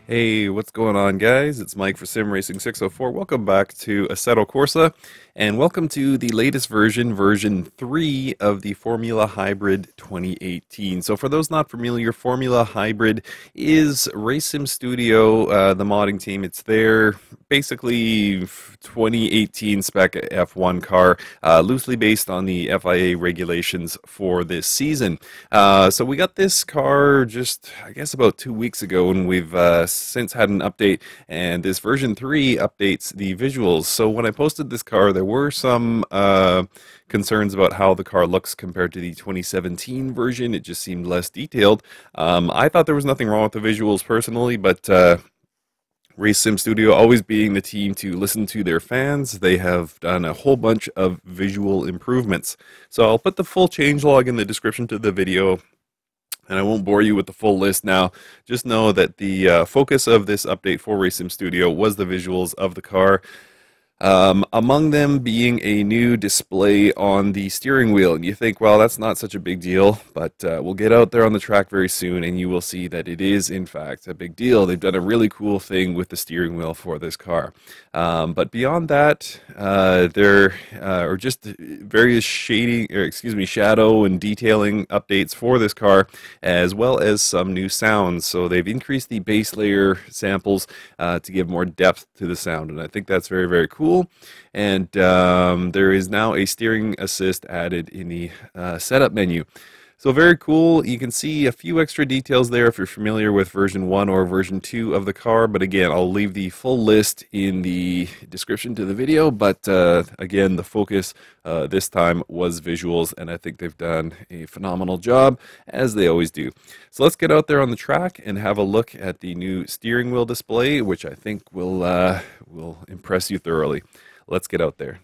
Hey, what's going on, guys? It's Mike for Sim Racing 604. Welcome back to Assetto Corsa, and welcome to the latest version 3 of the Formula Hybrid 2018. So, for those not familiar, Formula Hybrid is Race Sim Studio, the modding team. It's their basically 2018 spec F1 car, loosely based on the FIA regulations for this season. So we got this car just, I guess, about 2 weeks ago, and we've since had an update, and this version 3 updates the visuals. So when I posted this car, there were some concerns about how the car looks compared to the 2017 version. It just seemed less detailed. I thought there was nothing wrong with the visuals personally, but Race Sim Studio, always being the team to listen to their fans, they have done a whole bunch of visual improvements. So I'll put the full changelog in the description to the video, and I won't bore you with the full list now. Just know that the focus of this update for Race Sim Studio was the visuals of the car. Among them being a new display on the steering wheel. And you think, well, that's not such a big deal, but we'll get out there on the track very soon and you will see that it is, in fact, a big deal. They've done a really cool thing with the steering wheel for this car. But beyond that, there are just various shadow and detailing updates for this car, as well as some new sounds. So they've increased the base layer samples to give more depth to the sound, and I think that's very, very cool. And there is now a steering assist added in the setup menu. So very cool. You can see a few extra details there if you're familiar with version 1 or version 2 of the car. But again, I'll leave the full list in the description to the video. But again, the focus this time was visuals, and I think they've done a phenomenal job, as they always do. So let's get out there on the track and have a look at the new steering wheel display, which I think will impress you thoroughly. Let's get out there.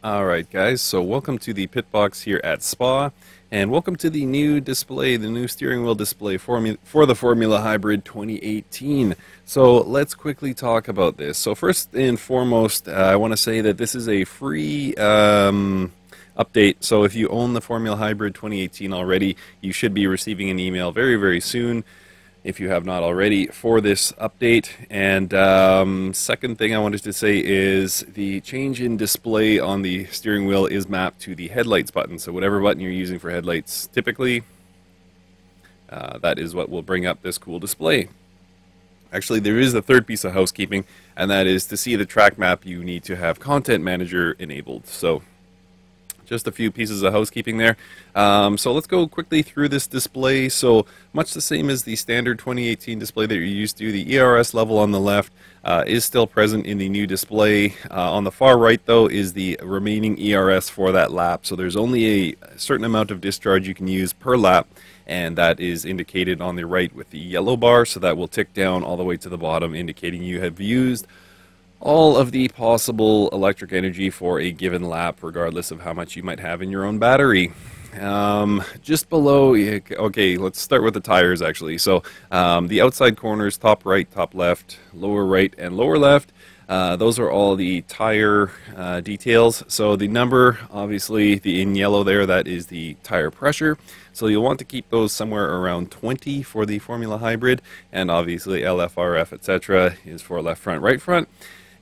Alright guys, so welcome to the pit box here at Spa, and welcome to the new display, the new steering wheel display for the Formula Hybrid 2018. So let's quickly talk about this. So first and foremost, I want to say that this is a free update. So if you own the Formula Hybrid 2018 already, you should be receiving an email very, very soon, if you have not already, for this update. And second thing I wanted to say is the change in display on the steering wheel is mapped to the headlights button. So whatever button you're using for headlights typically, that is what will bring up this cool display. Actually, there is a third piece of housekeeping, and that is to see the track map, you need to have Content Manager enabled. So just a few pieces of housekeeping there. So let's go quickly through this display. So much the same as the standard 2018 display that you're used to. The ERS level on the left is still present in the new display. On the far right, though, is the remaining ERS for that lap. So there's only a certain amount of discharge you can use per lap, and that is indicated on the right with the yellow bar. So that will tick down all the way to the bottom, indicating you have used all of the possible electric energy for a given lap, regardless of how much you might have in your own battery. Just below, okay, let's start with the tires actually. So the outside corners, top right, top left, lower right, and lower left, those are all the tire details. So the number, obviously, in yellow there, that is the tire pressure. So you'll want to keep those somewhere around 20 for the Formula Hybrid, and obviously LFRF, etc., is for left front, right front.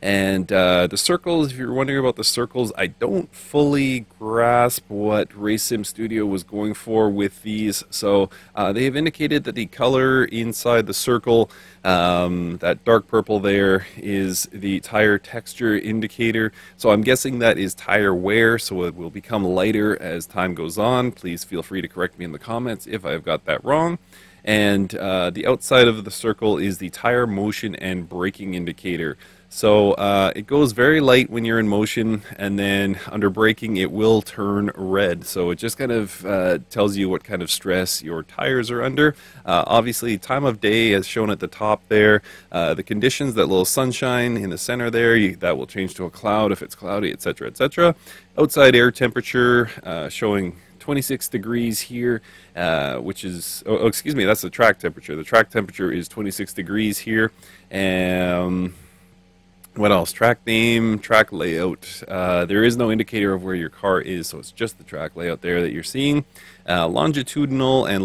And the circles, if you're wondering about the circles, I don't fully grasp what Race Sim Studio was going for with these. So they have indicated that the color inside the circle, that dark purple there, is the tire texture indicator. So I'm guessing that is tire wear, so it will become lighter as time goes on. Please feel free to correct me in the comments if I've got that wrong. And the outside of the circle is the tire motion and braking indicator. So it goes very light when you're in motion, and then under braking it will turn red. So it just kind of tells you what kind of stress your tires are under. Obviously, time of day as shown at the top there. The conditions, that little sunshine in the center there, that will change to a cloud if it's cloudy, etc., etc. Outside air temperature showing 26 degrees here, which is, excuse me, that's the track temperature. The track temperature is 26 degrees here. And what else? Track name, track layout. There is no indicator of where your car is, so it's just the track layout there that you're seeing. Longitudinal and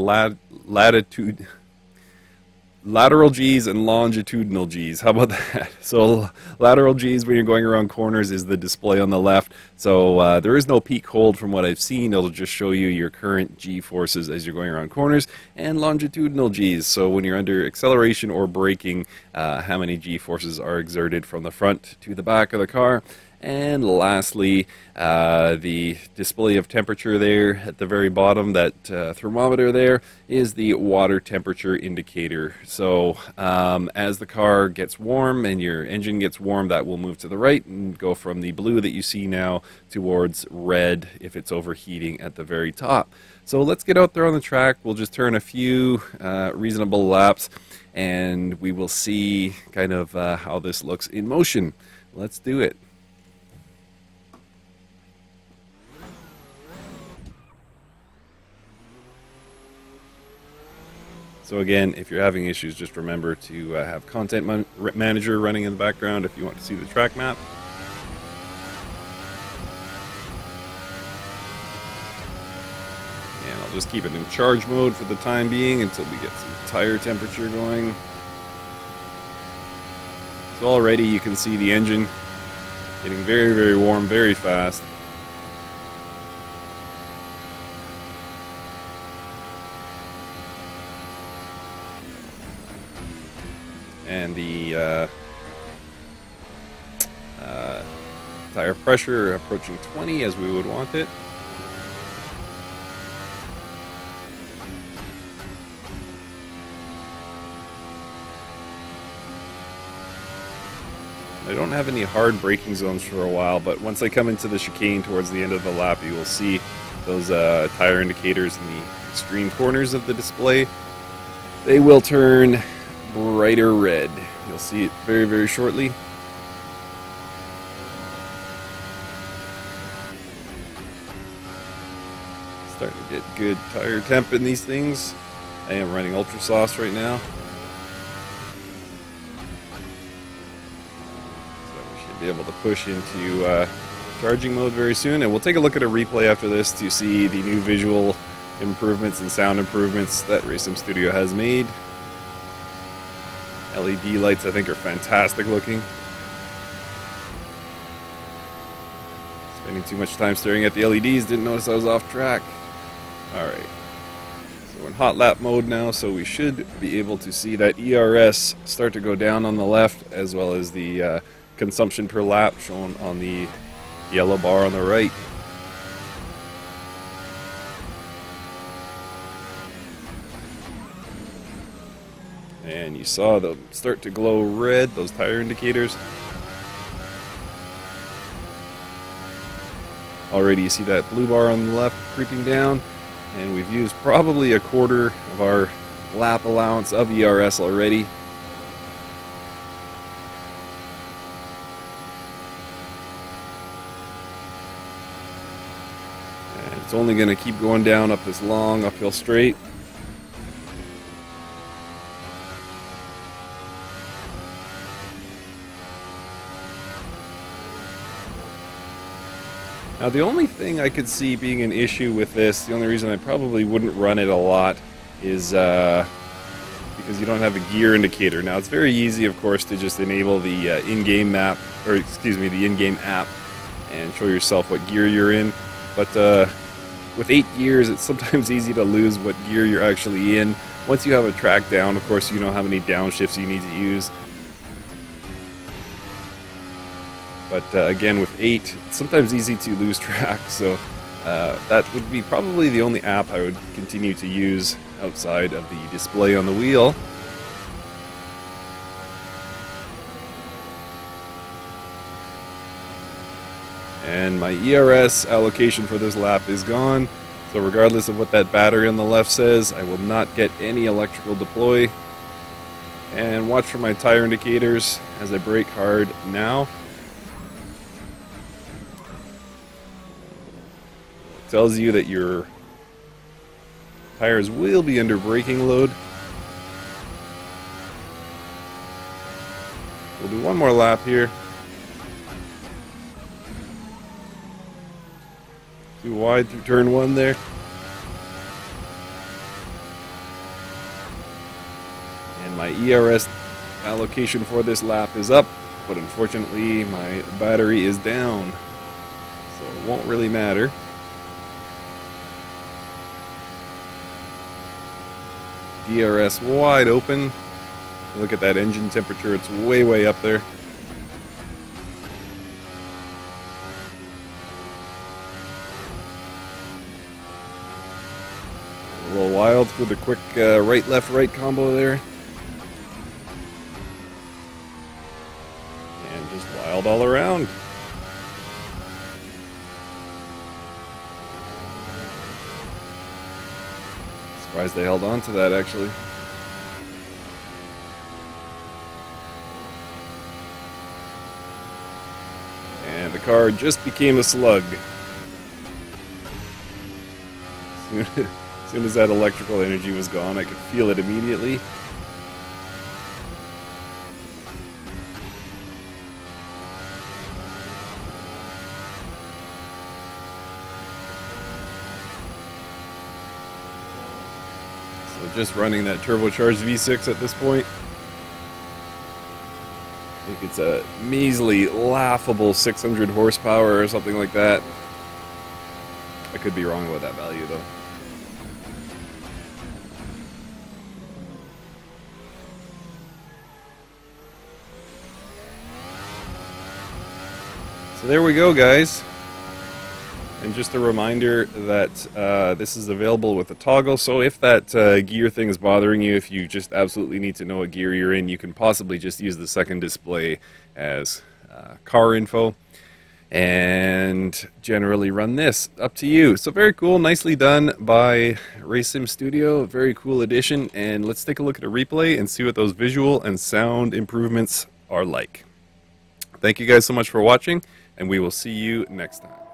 Lateral G's and longitudinal G's. How about that? So lateral G's when you're going around corners is the display on the left. So there is no peak hold from what I've seen. It'll just show you your current G forces as you're going around corners. And longitudinal G's. So when you're under acceleration or braking, how many G forces are exerted from the front to the back of the car. And lastly, the display of temperature there at the very bottom, that thermometer there, is the water temperature indicator. So as the car gets warm and your engine gets warm, that will move to the right and go from the blue that you see now towards red if it's overheating at the very top. So let's get out there on the track. We'll just turn a few reasonable laps and we will see kind of how this looks in motion. Let's do it. So again, if you're having issues, just remember to have Content Manager running in the background if you want to see the track map. And I'll just keep it in charge mode for the time being until we get some tire temperature going. So already you can see the engine getting very, very warm very fast. And the tire pressure approaching 20 as we would want it. I don't have any hard braking zones for a while, but once I come into the chicane towards the end of the lap, you will see those tire indicators in the extreme corners of the display. They will turn brighter red. You'll see it very, very shortly. Starting to get good tire temp in these things. I am running ultra sauce right now. So we should be able to push into charging mode very soon. And we'll take a look at a replay after this to see the new visual improvements and sound improvements that RaceSim Studio has made. LED lights, I think, are fantastic looking. Spending too much time staring at the LEDs, didn't notice I was off track. Alright, so we're in hot lap mode now, so we should be able to see that ERS start to go down on the left, as well as the consumption per lap shown on the yellow bar on the right. And you saw them start to glow red, those tire indicators. Already you see that blue bar on the left creeping down, and we've used probably a quarter of our lap allowance of ERS already. And it's only going to keep going down up this long uphill straight. Now the only thing I could see being an issue with this, the only reason I probably wouldn't run it a lot, is because you don't have a gear indicator. Now it's very easy, of course, to just enable the in-game map, or excuse me, the in-game app, and show yourself what gear you're in. But with 8 gears, it's sometimes easy to lose what gear you're actually in. Once you have a track down, of course, you know how many downshifts you need to use. But again, with 8, it's sometimes easy to lose track, so that would be probably the only app I would continue to use outside of the display on the wheel. And my ERS allocation for this lap is gone, so regardless of what that battery on the left says, I will not get any electrical deploy. And watch for my tire indicators as I brake hard now. Tells you that your tires will be under braking load. We'll do one more lap here. Too wide through turn 1 there. And my My ERS allocation for this lap is up, but unfortunately my battery is down, so it won't really matter. DRS wide open. Look at that engine temperature, it's way up there. A little wild with a quick right left right combo there. And just wild all around. Surprised they held on to that, actually. And the car just became a slug. As soon as that electrical energy was gone, I could feel it immediately. So just running that turbocharged V6 at this point. I think it's a measly, laughable 600 horsepower or something like that. I could be wrong about that value though. So there we go, guys. And just a reminder that this is available with a toggle, so if that gear thing is bothering you, if you just absolutely need to know what gear you're in, you can possibly just use the second display as car info and generally run this. Up to you. So very cool, nicely done by Race Sim Studio, very cool addition, and let's take a look at a replay and see what those visual and sound improvements are like. Thank you guys so much for watching, and we will see you next time.